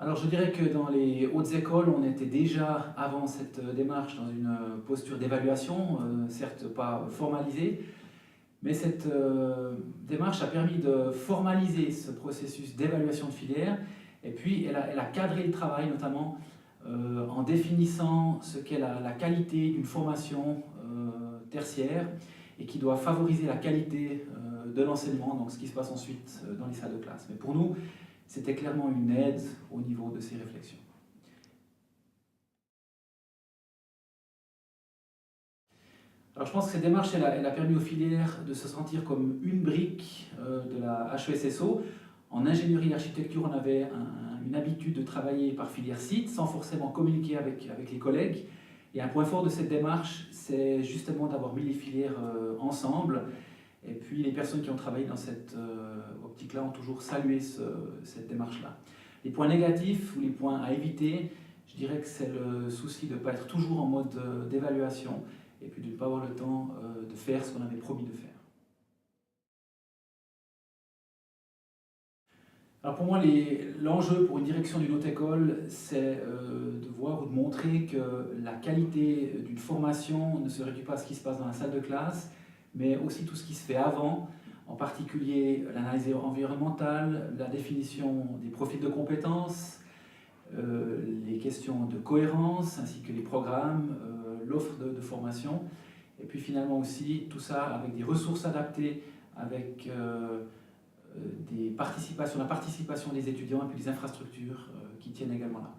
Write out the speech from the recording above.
Alors je dirais que dans les hautes écoles, on était déjà, avant cette démarche, dans une posture d'évaluation, certes pas formalisée, mais cette démarche a permis de formaliser ce processus d'évaluation de filière, et puis elle a cadré le travail, notamment en définissant ce qu'est la qualité d'une formation tertiaire, et qui doit favoriser la qualité de l'enseignement, donc ce qui se passe ensuite dans les salles de classe. Mais pour nous, c'était clairement une aide au niveau de ces réflexions. Alors je pense que cette démarche, elle a permis aux filières de se sentir comme une brique de la HESSO. En ingénierie et architecture, on avait une habitude de travailler par filière site, sans forcément communiquer avec les collègues. Et un point fort de cette démarche, c'est justement d'avoir mis les filières ensemble. Et puis les personnes qui ont travaillé dans cette optique-là ont toujours salué cette démarche-là. Les points négatifs ou les points à éviter, je dirais que c'est le souci de ne pas être toujours en mode d'évaluation et puis de ne pas avoir le temps de faire ce qu'on avait promis de faire. Alors pour moi, l'enjeu pour une direction d'une haute école, c'est de voir ou de montrer que la qualité d'une formation ne se réduit pas à ce qui se passe dans la salle de classe, mais aussi tout ce qui se fait avant, en particulier l'analyse environnementale, la définition des profils de compétences, les questions de cohérence, ainsi que les programmes, l'offre de formation, et puis finalement aussi tout ça avec des ressources adaptées, avec la participation des étudiants et puis des infrastructures qui tiennent également là.